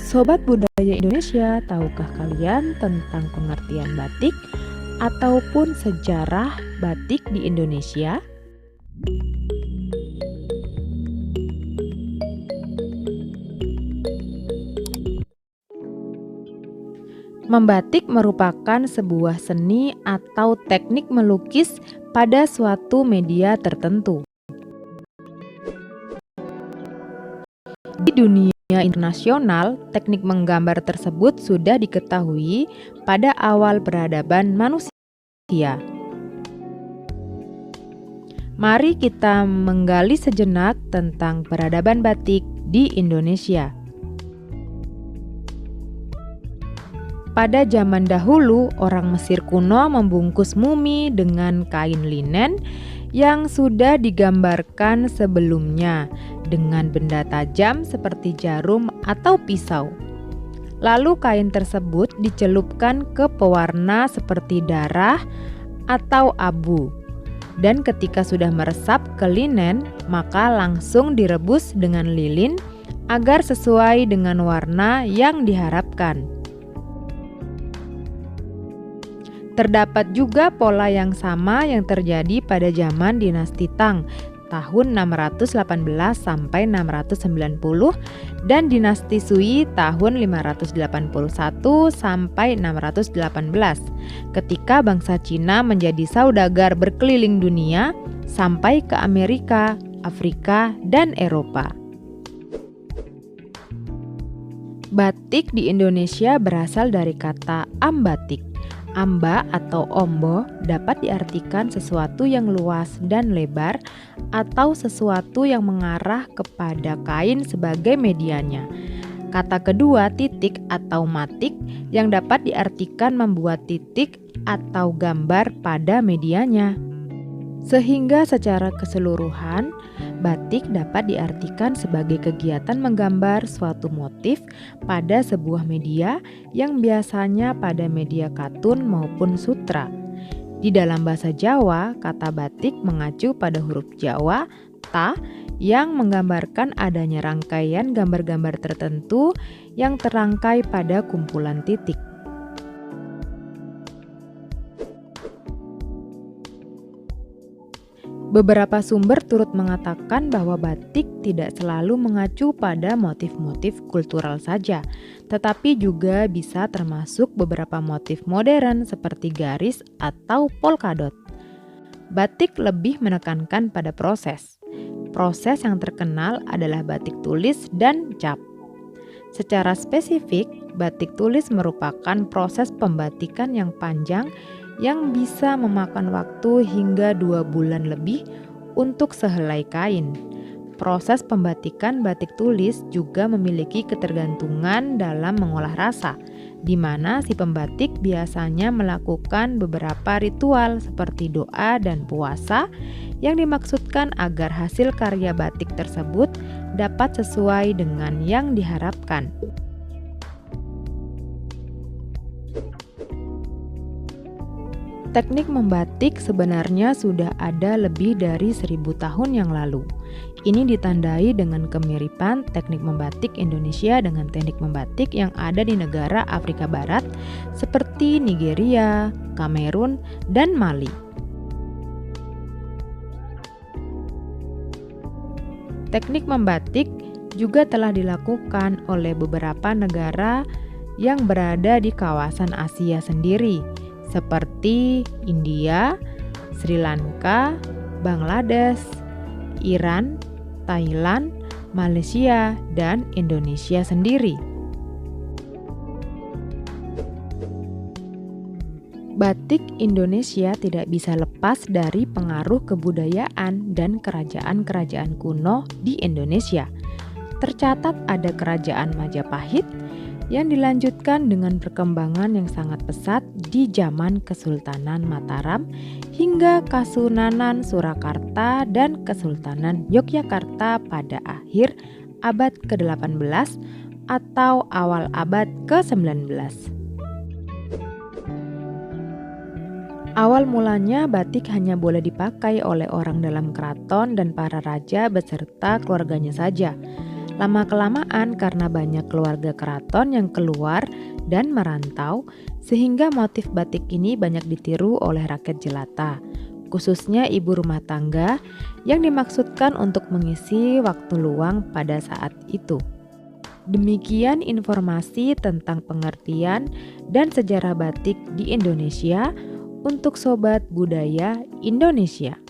Sobat Budaya Indonesia, tahukah kalian tentang pengertian batik ataupun sejarah batik di Indonesia? Membatik merupakan sebuah seni atau teknik melukis pada suatu media tertentu. Di dunia internasional, teknik menggambar tersebut sudah diketahui pada awal peradaban manusia. Mari kita menggali sejenak tentang peradaban batik di Indonesia. Pada zaman dahulu, orang Mesir kuno membungkus mumi dengan kain linen yang sudah digambarkan sebelumnya dengan benda tajam seperti jarum atau pisau. Lalu kain tersebut dicelupkan ke pewarna seperti darah atau abu. Dan ketika sudah meresap ke linen, maka langsung direbus dengan lilin agar sesuai dengan warna yang diharapkan. Terdapat juga pola yang sama yang terjadi pada zaman dinasti Tang tahun 618 sampai 690 dan dinasti Sui tahun 581 sampai 618 ketika bangsa Cina menjadi saudagar berkeliling dunia sampai ke Amerika, Afrika, dan Eropa. Batik di Indonesia berasal dari kata ambatik. Amba atau ombo dapat diartikan sesuatu yang luas dan lebar atau sesuatu yang mengarah kepada kain sebagai medianya. Kata kedua, titik atau matik, yang dapat diartikan membuat titik atau gambar pada medianya. Sehingga secara keseluruhan, batik dapat diartikan sebagai kegiatan menggambar suatu motif pada sebuah media yang biasanya pada media katun maupun sutra. Di dalam bahasa Jawa, kata batik mengacu pada huruf Jawa, ta, yang menggambarkan adanya rangkaian gambar-gambar tertentu yang terangkai pada kumpulan titik. Beberapa sumber turut mengatakan bahwa batik tidak selalu mengacu pada motif-motif kultural saja, tetapi juga bisa termasuk beberapa motif modern seperti garis atau polkadot. Batik lebih menekankan pada proses. Proses yang terkenal adalah batik tulis dan cap. Secara spesifik, batik tulis merupakan proses pembatikan yang panjang yang bisa memakan waktu hingga 2 bulan lebih untuk sehelai kain. Proses pembatikan batik tulis juga memiliki ketergantungan dalam mengolah rasa, di mana si pembatik biasanya melakukan beberapa ritual seperti doa dan puasa yang dimaksudkan agar hasil karya batik tersebut dapat sesuai dengan yang diharapkan. Teknik membatik sebenarnya sudah ada lebih dari 1000 tahun yang lalu. Ini ditandai dengan kemiripan teknik membatik Indonesia dengan teknik membatik yang ada di negara Afrika Barat seperti Nigeria, Kamerun, dan Mali. Teknik membatik juga telah dilakukan oleh beberapa negara yang berada di kawasan Asia sendiri, seperti India, Sri Lanka, Bangladesh, Iran, Thailand, Malaysia, dan Indonesia sendiri. Batik Indonesia tidak bisa lepas dari pengaruh kebudayaan dan kerajaan-kerajaan kuno di Indonesia. Tercatat ada kerajaan Majapahit yang dilanjutkan dengan perkembangan yang sangat pesat di zaman Kesultanan Mataram hingga Kasunanan Surakarta dan Kesultanan Yogyakarta pada akhir abad ke-18 atau awal abad ke-19. Awal mulanya batik hanya boleh dipakai oleh orang dalam keraton dan para raja beserta keluarganya saja. Lama-kelamaan karena banyak keluarga keraton yang keluar dan merantau, sehingga motif batik ini banyak ditiru oleh rakyat jelata, khususnya ibu rumah tangga yang dimaksudkan untuk mengisi waktu luang pada saat itu. Demikian informasi tentang pengertian dan sejarah batik di Indonesia untuk Sobat Budaya Indonesia.